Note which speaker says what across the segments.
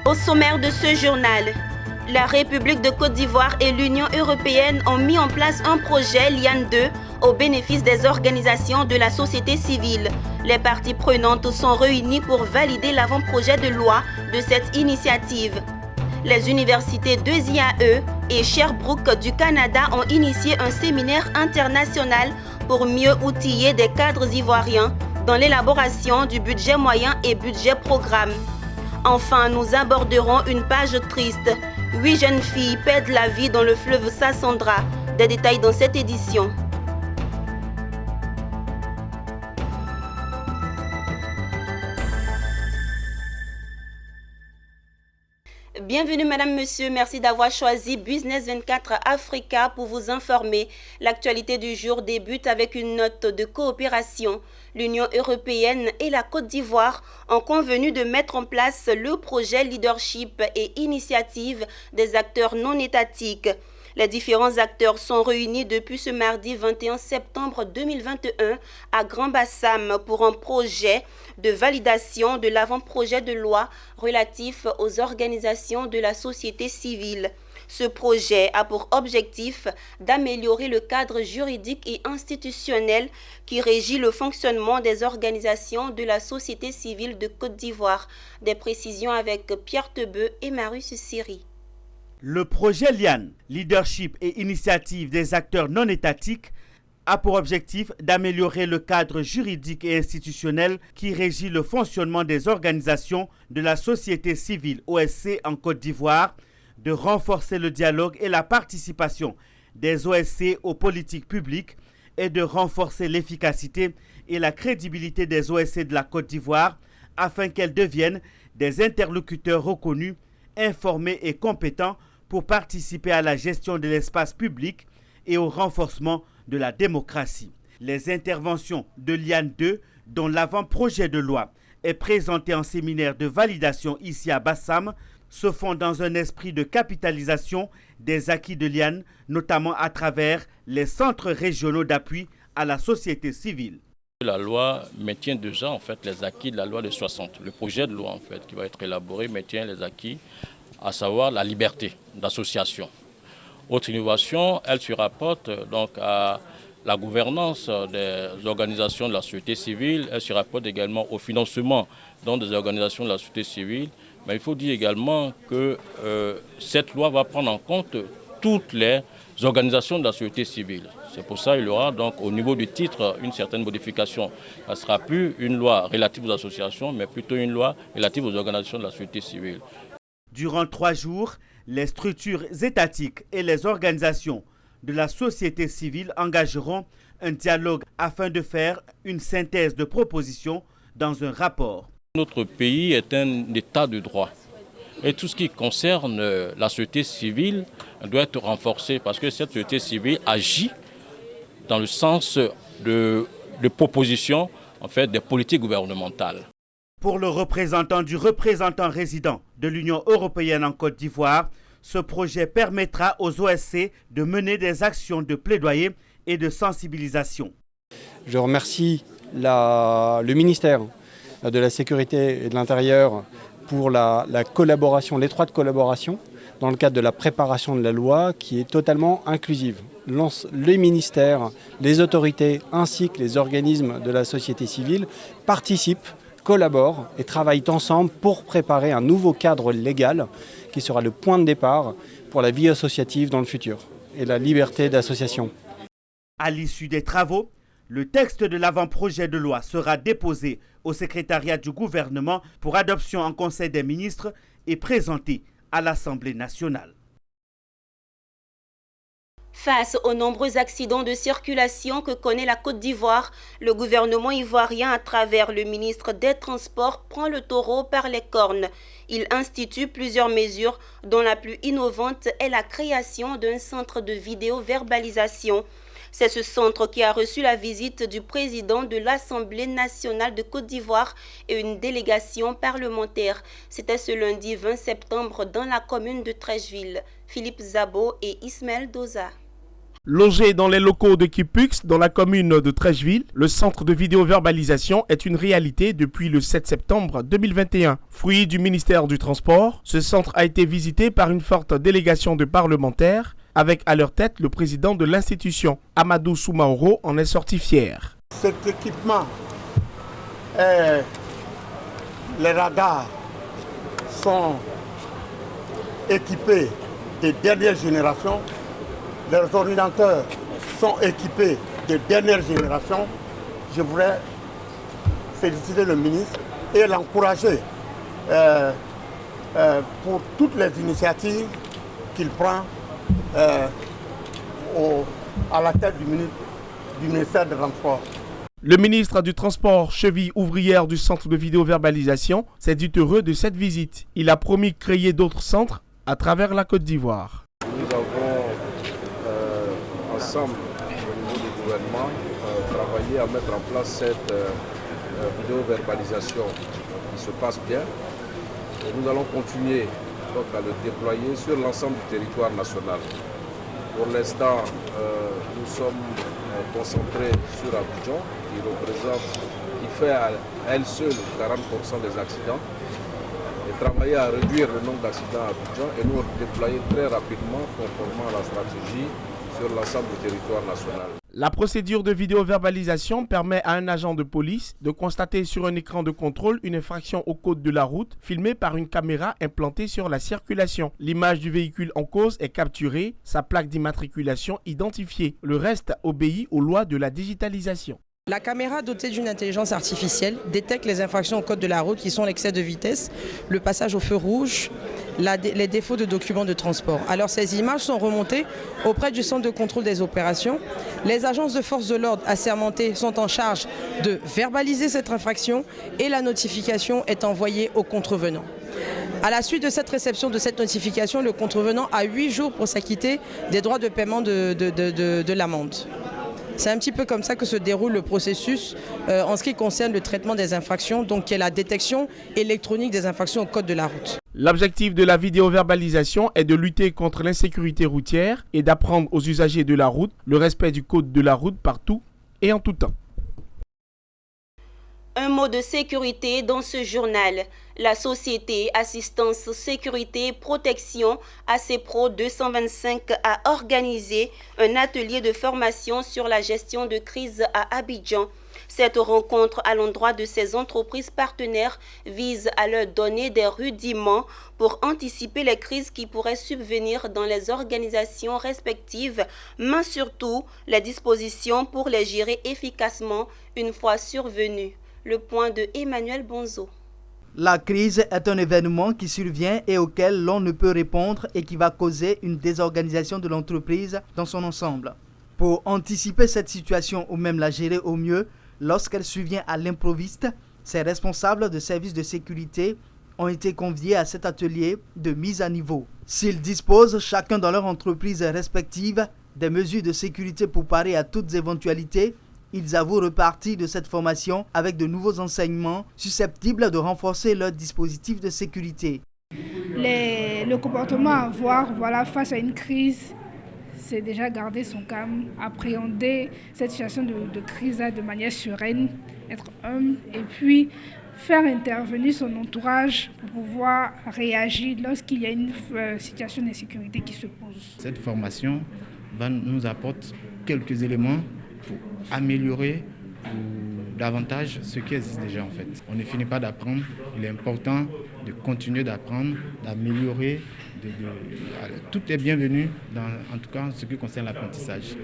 Speaker 1: Au sommaire de ce journal, la République de Côte d'Ivoire et l'Union européenne ont mis en place un projet LIAN 2 au bénéfice des organisations de la société civile. Les parties prenantes sont réunies pour valider l'avant-projet de loi de cette initiative. Les universités de IAE et Sherbrooke du Canada ont initié un séminaire international pour mieux outiller des cadres ivoiriens dans l'élaboration du budget moyen et budget programme. Enfin, nous aborderons une page triste. 8 jeunes filles perdent la vie dans le fleuve Sassandra. Des détails dans cette édition. Bienvenue Madame, Monsieur, merci d'avoir choisi Business 24 Africa pour vous informer. L'actualité du jour débute avec une note de coopération. L'Union européenne et la Côte d'Ivoire ont convenu de mettre en place le projet Leadership et Initiative des acteurs non étatiques. Les différents acteurs sont réunis depuis ce mardi 21 septembre 2021 à Grand-Bassam pour un projet de validation de l'avant-projet de loi relatif aux organisations de la société civile. Ce projet a pour objectif d'améliorer le cadre juridique et institutionnel qui régit le fonctionnement des organisations de la société civile de Côte d'Ivoire. Des précisions avec Pierre Tebeu et Marius Siri.
Speaker 2: Le projet LIAN, Leadership et Initiative des acteurs non étatiques, a pour objectif d'améliorer le cadre juridique et institutionnel qui régit le fonctionnement des organisations de la société civile OSC en Côte d'Ivoire, de renforcer le dialogue et la participation des OSC aux politiques publiques et de renforcer l'efficacité et la crédibilité des OSC de la Côte d'Ivoire afin qu'elles deviennent des interlocuteurs reconnus, informés et compétents pour participer à la gestion de l'espace public et au renforcement de la démocratie. Les interventions de LIAN 2, dont l'avant-projet de loi est présenté en séminaire de validation ici à Bassam, se font dans un esprit de capitalisation des acquis de LIAN, notamment à travers les centres régionaux d'appui à la société civile.
Speaker 3: La loi maintient déjà en fait les acquis de la loi de 60. Le projet de loi en fait qui va être élaboré maintient les acquis, à savoir la liberté d'association. Autre innovation, elle se rapporte donc à la gouvernance des organisations de la société civile, elle se rapporte également au financement des organisations de la société civile. Mais il faut dire également que cette loi va prendre en compte toutes les organisations de la société civile. C'est pour ça qu'il y aura donc au niveau du titre une certaine modification. Ce ne sera plus une loi relative aux associations, mais plutôt une loi relative aux organisations de la société civile.
Speaker 2: Durant 3 jours, les structures étatiques et les organisations de la société civile engageront un dialogue afin de faire une synthèse de propositions dans un rapport.
Speaker 3: Notre pays est un état de droit. Et tout ce qui concerne la société civile doit être renforcé parce que cette société civile agit dans le sens de proposition en fait, des politiques gouvernementales.
Speaker 2: Pour le représentant du représentant résident de l'Union européenne en Côte d'Ivoire, ce projet permettra aux OSC de mener des actions de plaidoyer et de sensibilisation.
Speaker 4: Je remercie le ministère de la Sécurité et de l'Intérieur pour la collaboration, l'étroite collaboration dans le cadre de la préparation de la loi qui est totalement inclusive. Les ministères, les autorités ainsi que les organismes de la société civile participent, collaborent et travaillent ensemble pour préparer un nouveau cadre légal qui sera le point de départ pour la vie associative dans le futur et la liberté d'association.
Speaker 2: À l'issue des travaux, le texte de l'avant-projet de loi sera déposé au secrétariat du gouvernement pour adoption en Conseil des ministres et présenté à l'Assemblée nationale.
Speaker 1: Face aux nombreux accidents de circulation que connaît la Côte d'Ivoire, le gouvernement ivoirien, à travers le ministre des Transports, prend le taureau par les cornes. Il institue plusieurs mesures, dont la plus innovante est la création d'un centre de vidéo-verbalisation. C'est ce centre qui a reçu la visite du président de l'Assemblée nationale de Côte d'Ivoire et une délégation parlementaire. C'était ce lundi 20 septembre dans la commune de Treichville. Philippe Zabo et Ismaël Doza.
Speaker 5: Logé dans les locaux de Kipux, dans la commune de Trècheville, le centre de vidéo-verbalisation est une réalité depuis le 7 septembre 2021. Fruit du ministère du Transport, ce centre a été visité par une forte délégation de parlementaires, avec à leur tête le président de l'institution. Amadou Soumaoro en est sorti fier.
Speaker 6: Cet équipement, les radars sont équipés de dernière génération. Les ordinateurs sont équipés de dernière génération. Je voudrais féliciter le ministre et l'encourager pour toutes les initiatives qu'il prend à la tête du ministère des Transports.
Speaker 5: Le ministre du Transport, cheville ouvrière du centre de vidéo-verbalisation, s'est dit heureux de cette visite. Il a promis de créer d'autres centres à travers la Côte d'Ivoire.
Speaker 7: Nous avons ensemble, au niveau du gouvernement, travailler à mettre en place cette vidéo-verbalisation qui se passe bien. Et nous allons continuer donc, à le déployer sur l'ensemble du territoire national. Pour l'instant, nous sommes concentrés sur Abidjan, qui fait à elle seule 40% des accidents. Et travailler à réduire le nombre d'accidents à Abidjan et nous déployer très rapidement conformément à la stratégie sur l'ensemble du territoire national.
Speaker 5: La procédure de vidéo-verbalisation permet à un agent de police de constater sur un écran de contrôle une infraction au code de la route filmée par une caméra implantée sur la circulation. L'image du véhicule en cause est capturée, sa plaque d'immatriculation identifiée. Le reste obéit aux lois de la digitalisation.
Speaker 8: La caméra dotée d'une intelligence artificielle détecte les infractions au code de la route qui sont l'excès de vitesse, le passage au feu rouge, les défauts de documents de transport. Alors ces images sont remontées auprès du centre de contrôle des opérations. Les agences de force de l'ordre assermentées sont en charge de verbaliser cette infraction et la notification est envoyée au contrevenant. À la suite de cette réception de cette notification, le contrevenant a 8 jours pour s'acquitter des droits de paiement de l'amende. C'est un petit peu comme ça que se déroule le processus en ce qui concerne le traitement des infractions, donc qui est la détection électronique des infractions au code de la route.
Speaker 5: L'objectif de la vidéo-verbalisation est de lutter contre l'insécurité routière et d'apprendre aux usagers de la route le respect du code de la route partout et en tout temps.
Speaker 1: Un mot de sécurité dans ce journal. La société Assistance Sécurité Protection ACPRO 225 a organisé un atelier de formation sur la gestion de crise à Abidjan. Cette rencontre à l'endroit de ces entreprises partenaires vise à leur donner des rudiments pour anticiper les crises qui pourraient subvenir dans les organisations respectives, mais surtout les dispositions pour les gérer efficacement une fois survenues. Le point de Emmanuel Bonzo.
Speaker 9: La crise est un événement qui survient et auquel l'on ne peut répondre et qui va causer une désorganisation de l'entreprise dans son ensemble. Pour anticiper cette situation ou même la gérer au mieux, lorsqu'elle survient à l'improviste, ces responsables de services de sécurité ont été conviés à cet atelier de mise à niveau. S'ils disposent, chacun dans leur entreprise respective, des mesures de sécurité pour parer à toutes éventualités, ils avouent repartir de cette formation avec de nouveaux enseignements susceptibles de renforcer leur dispositif de sécurité.
Speaker 10: Le comportement à avoir face à une crise, c'est déjà garder son calme, appréhender cette situation de crise de manière sereine, être humble et puis faire intervenir son entourage pour pouvoir réagir lorsqu'il y a une situation d'insécurité qui se pose.
Speaker 11: Cette formation nous apporte quelques éléments pour améliorer davantage ce qui existe déjà en fait. On ne finit pas d'apprendre, il est important de continuer d'apprendre, d'améliorer, tout est bienvenu en tout cas en ce qui concerne l'apprentissage.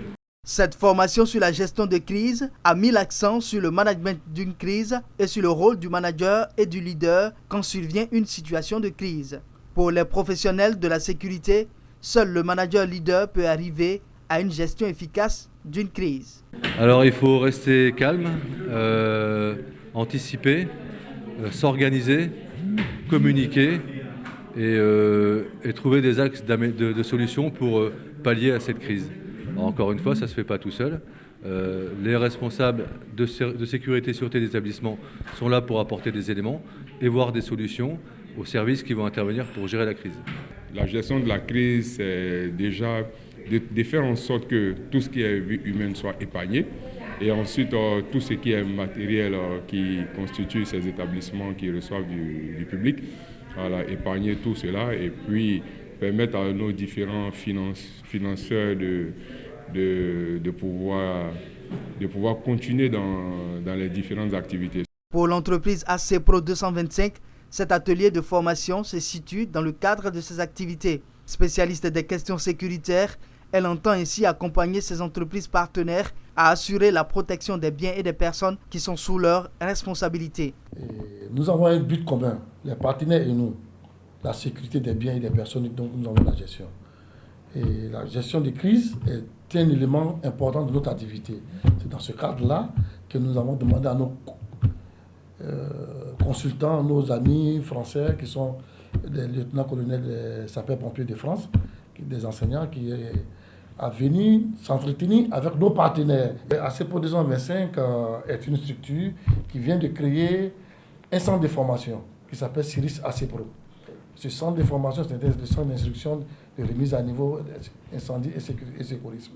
Speaker 9: Cette formation sur la gestion de crise a mis l'accent sur le management d'une crise et sur le rôle du manager et du leader quand survient une situation de crise. Pour les professionnels de la sécurité, seul le manager leader peut arriver à une gestion efficace d'une crise.
Speaker 12: Alors il faut rester calme, anticiper, s'organiser, communiquer et trouver des axes de solutions pour pallier à cette crise. Alors, encore une fois, ça ne se fait pas tout seul. Les responsables de sécurité et sûreté des établissements sont là pour apporter des éléments et voir des solutions aux services qui vont intervenir pour gérer la crise.
Speaker 13: La gestion de la crise, c'est déjà de faire en sorte que tout ce qui est vie humaine soit épargné. Et ensuite, tout ce qui est matériel qui constitue ces établissements qui reçoivent du public, voilà, épargner tout cela et puis permettre à nos différents financeurs de pouvoir continuer dans les différentes activités.
Speaker 9: Pour l'entreprise AC Pro 225, cet atelier de formation se situe dans le cadre de ses activités. Spécialiste des questions sécuritaires, elle entend ainsi accompagner ses entreprises partenaires à assurer la protection des biens et des personnes qui sont sous leur responsabilité.
Speaker 14: Nous avons un but commun, les partenaires et nous, la sécurité des biens et des personnes dont nous avons la gestion. Et la gestion des crises est un élément important de notre activité. C'est dans ce cadre-là que nous avons demandé à nos consultants, nos amis français qui sont des lieutenants-colonels des sapeurs-pompiers de France, des enseignants qui à venir s'entretenir avec nos partenaires. AC Pro 225 est une structure qui vient de créer un centre de formation qui s'appelle Siris AC Pro. Ce centre de formation, c'est le centre d'instruction de remise à niveau incendie et sécurisme.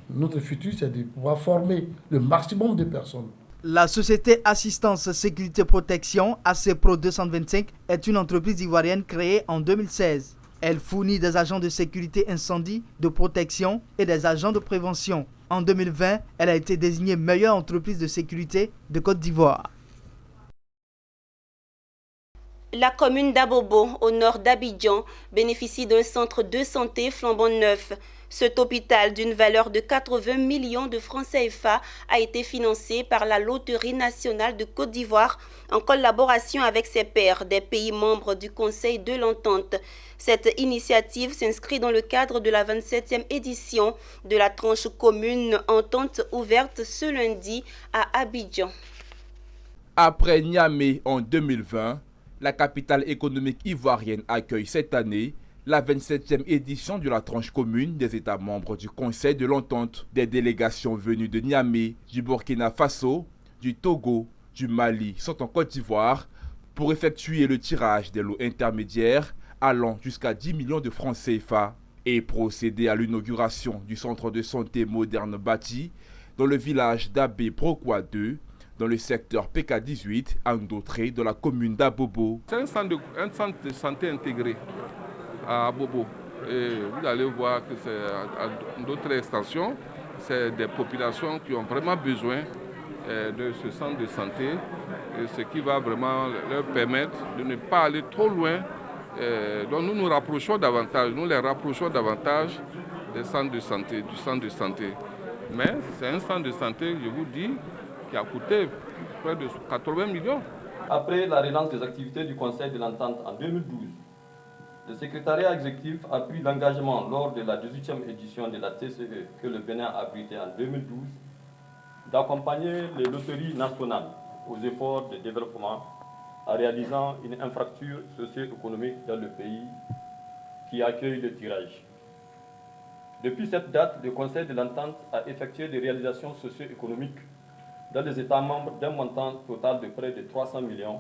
Speaker 14: Notre futur, c'est de pouvoir former le maximum de personnes.
Speaker 9: La société Assistance Sécurité Protection, AC Pro 225, est une entreprise ivoirienne créée en 2016. Elle fournit des agents de sécurité incendie, de protection et des agents de prévention. En 2020, elle a été désignée meilleure entreprise de sécurité de Côte d'Ivoire.
Speaker 1: La commune d'Abobo, au nord d'Abidjan, bénéficie d'un centre de santé flambant neuf. Cet hôpital d'une valeur de 80 millions de francs CFA a été financé par la Loterie nationale de Côte d'Ivoire en collaboration avec ses pairs des pays membres du Conseil de l'Entente. Cette initiative s'inscrit dans le cadre de la 27e édition de la tranche commune Entente ouverte ce lundi à Abidjan.
Speaker 15: Après Niamey en 2020, la capitale économique ivoirienne accueille cette année la 27e édition de la tranche commune des États membres du Conseil de l'Entente. Des délégations venues de Niamey, du Burkina Faso, du Togo, du Mali sont en Côte d'Ivoire pour effectuer le tirage des lots intermédiaires allant jusqu'à 10 millions de francs CFA et procéder à l'inauguration du centre de santé moderne bâti dans le village d'Abé Brokwa 2, dans le secteur PK18, à Ndoutré, de la commune d'Abobo.
Speaker 16: C'est un centre de santé intégré à Abobo. Et vous allez voir que c'est d'autres extensions, c'est des populations qui ont vraiment besoin de ce centre de santé, et ce qui va vraiment leur permettre de ne pas aller trop loin. Donc nous nous rapprochons davantage, nous les rapprochons davantage des centres de santé, du centre de santé. Mais c'est un centre de santé, je vous dis, qui a coûté près de 80 millions.
Speaker 17: Après la relance des activités du Conseil de l'Entente en 2012, le secrétariat exécutif a pris l'engagement lors de la 18e édition de la TCE que le Bénin a abrité en 2012 d'accompagner les loteries nationales aux efforts de développement en réalisant une infrastructure socio-économique dans le pays qui accueille le tirage. Depuis cette date, le Conseil de l'Entente a effectué des réalisations socio-économiques dans les États membres d'un montant total de près de 300 millions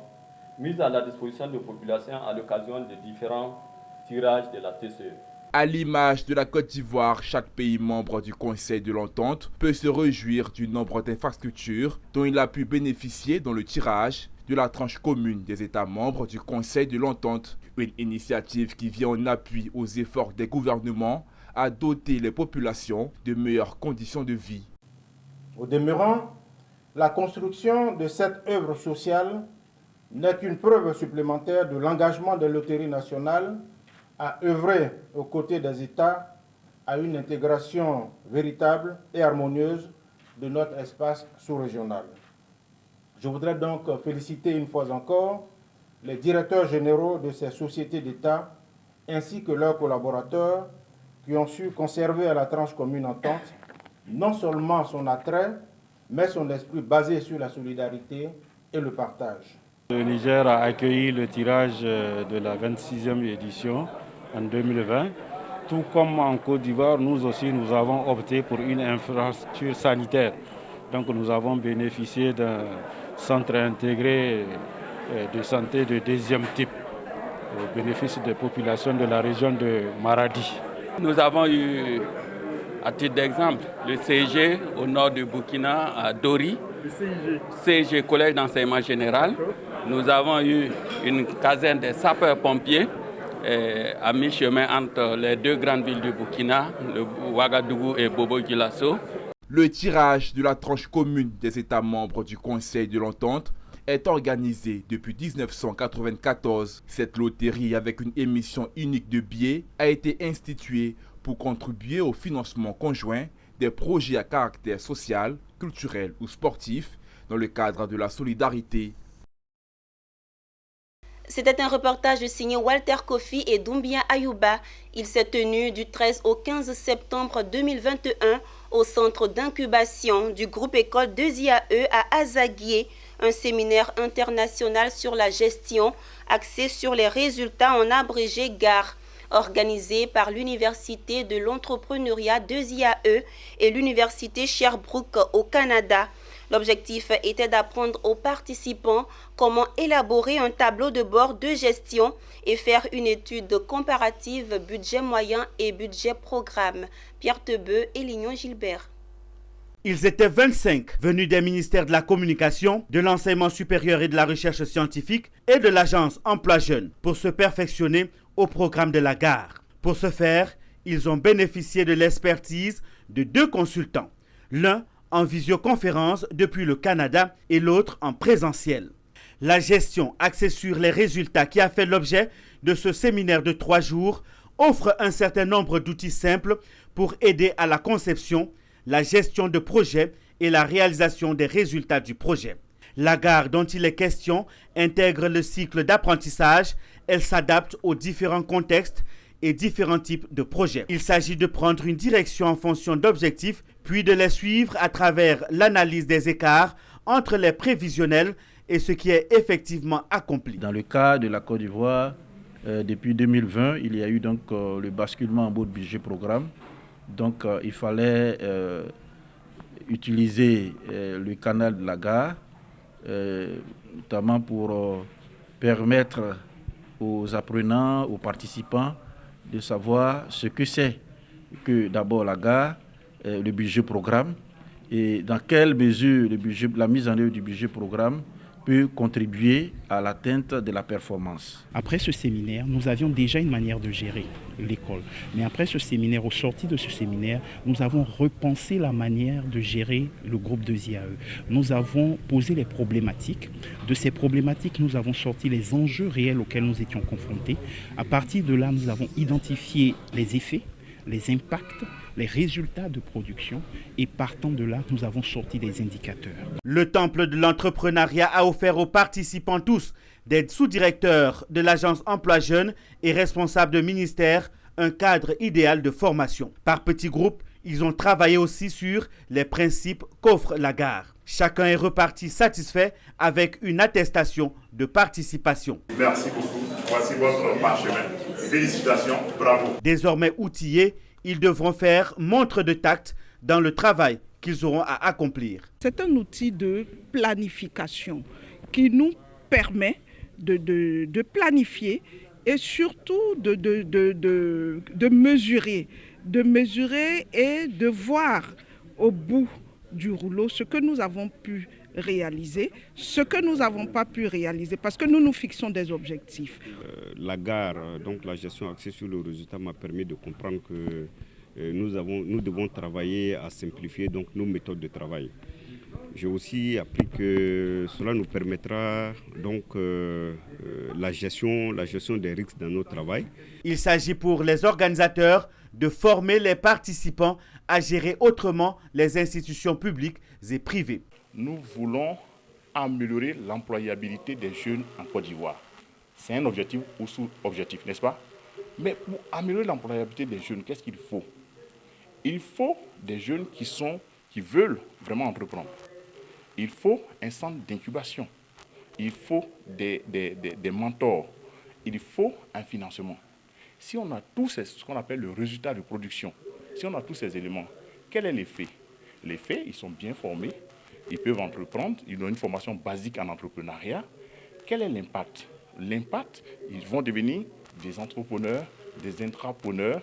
Speaker 17: mis à la disposition de populations à l'occasion de différents tirages de la TCE.
Speaker 15: À l'image de la Côte d'Ivoire, chaque pays membre du Conseil de l'Entente peut se réjouir du nombre d'infrastructures dont il a pu bénéficier dans le tirage de la tranche commune des États membres du Conseil de l'Entente. Une initiative qui vient en appui aux efforts des gouvernements à doter les populations de meilleures conditions de vie.
Speaker 18: Au demeurant, la construction de cette œuvre sociale n'est qu'une preuve supplémentaire de l'engagement des loteries nationales à œuvrer aux côtés des États à une intégration véritable et harmonieuse de notre espace sous-régional. Je voudrais donc féliciter une fois encore les directeurs généraux de ces sociétés d'État ainsi que leurs collaborateurs qui ont su conserver à la tranche commune Entente non seulement son attrait, mais son esprit basé sur la solidarité et le partage.
Speaker 19: Le Niger a accueilli le tirage de la 26e édition en 2020. Tout comme en Côte d'Ivoire, nous aussi, nous avons opté pour une infrastructure sanitaire. Donc nous avons bénéficié d'un centre intégré de santé de deuxième type au bénéfice des populations de la région de Maradi.
Speaker 20: Nous avons eu À titre d'exemple, le CIG au nord du Burkina, à Dori, CIG, Collège d'enseignement général. Nous avons eu une caserne des sapeurs-pompiers à mi-chemin entre les deux grandes villes du Burkina, le Ouagadougou et Bobo-Dioulasso.
Speaker 15: Le tirage de la tranche commune des États membres du Conseil de l'Entente est organisé depuis 1994. Cette loterie, avec une émission unique de billets, a été instituée pour contribuer au financement conjoint des projets à caractère social, culturel ou sportif dans le cadre de la solidarité.
Speaker 1: C'était un reportage signé Walter Kofi et Doumbia Ayouba. Il s'est tenu du 13 au 15 septembre 2021 au centre d'incubation du groupe école 2IAE à Azaguié, un séminaire international sur la gestion axé sur les résultats en abrégé GAR, organisé par l'Université de l'entrepreneuriat 2IAE et l'Université Sherbrooke au Canada. L'objectif était d'apprendre aux participants comment élaborer un tableau de bord de gestion et faire une étude comparative budget moyen et budget programme. Pierre Tebeu et Lignon Gilbert.
Speaker 2: Ils étaient 25, venus des ministères de la Communication, de l'Enseignement supérieur et de la Recherche scientifique et de l'Agence Emploi Jeunes pour se perfectionner au programme de la gare. Pour ce faire, ils ont bénéficié de l'expertise de 2 consultants, l'un en visioconférence depuis le Canada et l'autre en présentiel. La gestion axée sur les résultats qui a fait l'objet de ce séminaire de 3 jours offre un certain nombre d'outils simples pour aider à la conception, la gestion de projets et la réalisation des résultats du projet. La gare dont il est question intègre le cycle d'apprentissage. Elle s'adapte aux différents contextes et différents types de projets. Il s'agit de prendre une direction en fonction d'objectifs, puis de les suivre à travers l'analyse des écarts entre les prévisionnels et ce qui est effectivement accompli.
Speaker 21: Dans le cas de la Côte d'Ivoire, depuis 2020, il y a eu donc le basculement en mode budget programme. Donc il fallait utiliser le canal de la gare, notamment pour permettre aux apprenants, aux participants, de savoir ce que c'est que d'abord la gare, le budget programme, et dans quelle mesure la mise en œuvre du budget programme peut contribuer à l'atteinte de la performance.
Speaker 22: Après ce séminaire, nous avions déjà une manière de gérer l'école. Mais après ce séminaire, au sorti de ce séminaire, nous avons repensé la manière de gérer le groupe 2IAE. Nous avons posé les problématiques. De ces problématiques, nous avons sorti les enjeux réels auxquels nous étions confrontés. À partir de là, nous avons identifié les effets, les impacts, les résultats de production, et partant de là, nous avons sorti des indicateurs.
Speaker 2: Le temple de l'entrepreneuriat a offert aux participants tous d'être sous-directeurs de l'agence Emploi Jeunes et responsables de ministère un cadre idéal de formation. Par petits groupes, ils ont travaillé aussi sur les principes qu'offre la gare. Chacun est reparti satisfait avec une attestation de participation.
Speaker 23: Merci beaucoup. Voici votre parchemin. Félicitations, bravo.
Speaker 2: Désormais outillés, ils devront faire montre de tact dans le travail qu'ils auront à accomplir.
Speaker 24: C'est un outil de planification qui nous permet de planifier et surtout de mesurer et de voir au bout du rouleau ce que nous avons pu réaliser, ce que nous n'avons pas pu réaliser, parce que nous nous fixons des objectifs.
Speaker 25: La gare, donc la gestion axée sur le résultat, m'a permis de comprendre que nous devons travailler à simplifier donc nos méthodes de travail. J'ai aussi appris que cela nous permettra donc la gestion des risques dans notre travail.
Speaker 2: Il s'agit pour les organisateurs de former les participants à gérer autrement les institutions publiques et privées.
Speaker 23: Nous voulons améliorer l'employabilité des jeunes en Côte d'Ivoire. C'est un objectif ou sous-objectif, n'est-ce pas? Mais pour améliorer l'employabilité des jeunes, qu'est-ce qu'il faut? Il faut des jeunes qui veulent vraiment entreprendre. Il faut un centre d'incubation. Il faut des mentors. Il faut un financement. Si on a tous ce qu'on appelle le résultat de production, si on a tous ces éléments, quel est l'effet? L'effet, ils sont bien formés, ils peuvent entreprendre, ils ont une formation basique en entrepreneuriat. Quel est l'impact? L'impact, ils vont devenir des entrepreneurs, des intrapreneurs.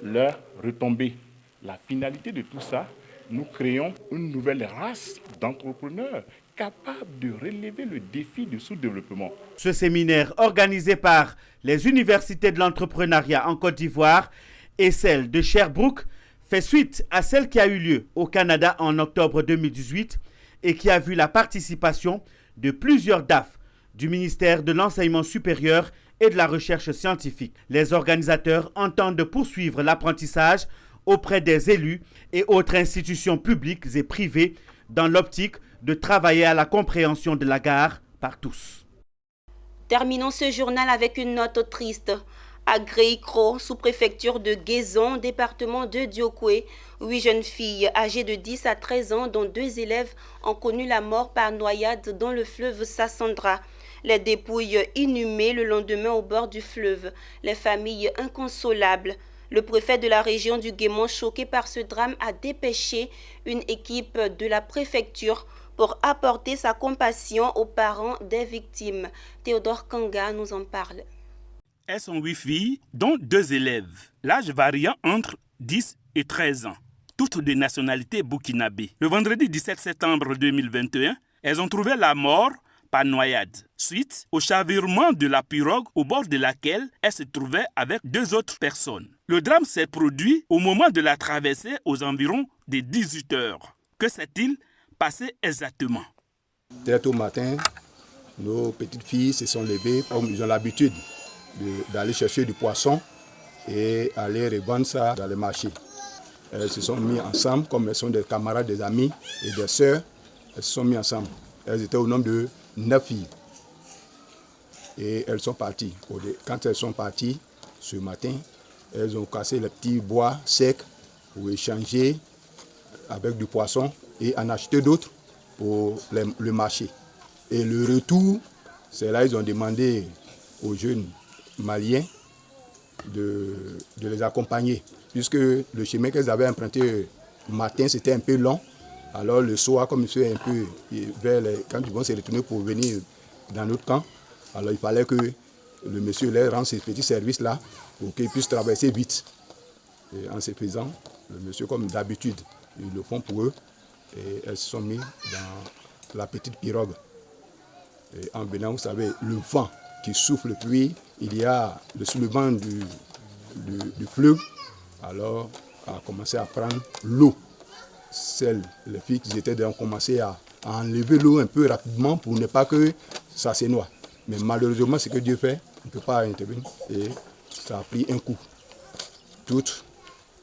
Speaker 23: Leur retombée La finalité de tout ça, nous créons une nouvelle race d'entrepreneurs capables de relever le défi du sous-développement.
Speaker 2: Ce séminaire organisé par les universités de l'entrepreneuriat en Côte d'Ivoire et celle de Sherbrooke fait suite à celle qui a eu lieu au Canada en octobre 2018 et qui a vu la participation de plusieurs DAF du ministère de l'Enseignement supérieur et de la Recherche scientifique. Les organisateurs entendent poursuivre l'apprentissage auprès des élus et autres institutions publiques et privées dans l'optique de travailler à la compréhension de la gare par tous.
Speaker 1: Terminons ce journal avec une note triste. À Gréicro, sous-préfecture de Guézon, département de Diokoué, 8 jeunes filles âgées de 10 à 13 ans, dont 2 élèves, ont connu la mort par noyade dans le fleuve Sassandra. Les dépouilles inhumées le lendemain au bord du fleuve. Les familles inconsolables. Le préfet de la région du Guémon, choqué par ce drame, a dépêché une équipe de la préfecture pour apporter sa compassion aux parents des victimes. Théodore Kanga nous en parle.
Speaker 3: Elles sont 8 filles, dont 2 élèves, l'âge variant entre 10 et 13 ans, toutes de nationalité burkinabé. Le vendredi 17 septembre 2021, elles ont trouvé la mort par noyade, suite au chavirement de la pirogue au bord de laquelle elles se trouvaient avec 2 autres personnes. Le drame s'est produit au moment de la traversée aux environs de 18 heures. Que s'est-il passé exactement?
Speaker 4: Très tôt matin, nos petites filles se sont levées comme ils ont l'habitude d'aller chercher du poisson et aller revendre ça dans le marché. Elles se sont mises ensemble, comme elles sont des camarades, des amis et des sœurs, elles se sont mises ensemble. Elles étaient au nombre de 9 filles. Et elles sont parties. Quand elles sont parties, ce matin, elles ont cassé les petits bois secs pour échanger avec du poisson et en acheter d'autres pour le marché. Et le retour, c'est là qu'ils ont demandé aux jeunes Maliens de les accompagner, puisque le chemin qu'elles avaient emprunté le matin, c'était un peu long. Alors le soir, comme il fait un peu quand ils vont se retourner pour venir dans notre camp, alors il fallait que le monsieur leur rende ces petits services-là pour qu'ils puissent traverser vite. Et en se faisant, le monsieur, comme d'habitude, ils le font pour eux et elles se sont mises dans la petite pirogue. Et en venant, vous savez, le vent qui souffle, puis il y a le soulevant du fleuve, alors a commencé à prendre l'eau. Les filles qui étaient dedans ont commencé à enlever l'eau un peu rapidement pour ne pas que ça se noie. Mais malheureusement, ce que Dieu fait, on ne peut pas intervenir et ça a pris un coup. Toutes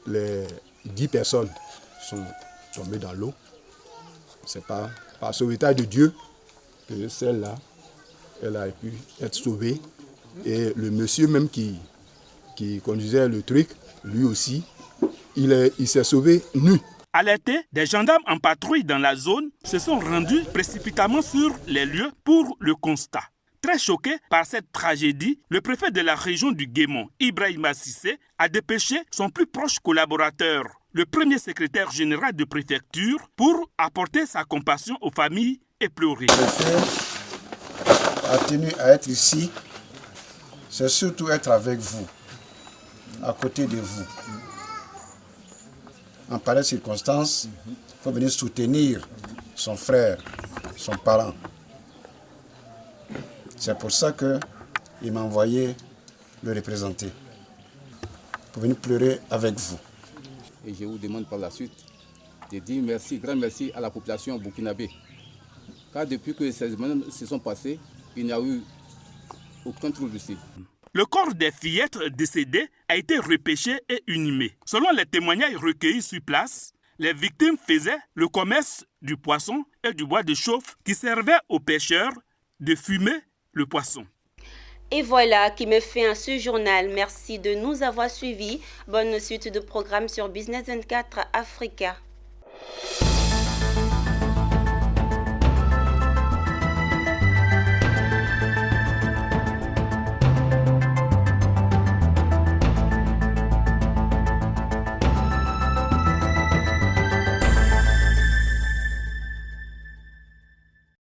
Speaker 4: les 10 personnes sont tombées dans l'eau. C'est par sauvetage de Dieu que celle-là, elle a pu être sauvée. Et le monsieur même qui conduisait le truc, lui aussi, il s'est sauvé nu.
Speaker 3: Alertés, des gendarmes en patrouille dans la zone se sont rendus précipitamment sur les lieux pour le constat. Très choqué par cette tragédie, le préfet de la région du Guémon, Ibrahima Sissé, a dépêché son plus proche collaborateur, le premier secrétaire général de préfecture, pour apporter sa compassion aux familles éplorées.
Speaker 6: Le préfet a tenu à être ici, c'est surtout être avec vous, à côté de vous. En pareille circonstance, il faut venir soutenir son frère, son parent. C'est pour ça qu'il m'a envoyé le représenter, pour venir pleurer avec vous.
Speaker 7: Et je vous demande par la suite de dire merci, grand merci à la population burkinabé. Car depuis que ces événements se sont passés, il n'y a eu aucun trouble ici.
Speaker 3: Le corps des fillettes décédées a été repêché et inhumé. Selon les témoignages recueillis sur place, les victimes faisaient le commerce du poisson et du bois de chauffe qui servait aux pêcheurs de fumer le poisson.
Speaker 1: Et voilà qui me fait à ce journal. Merci de nous avoir suivis. Bonne suite de programme sur Business 24 Africa.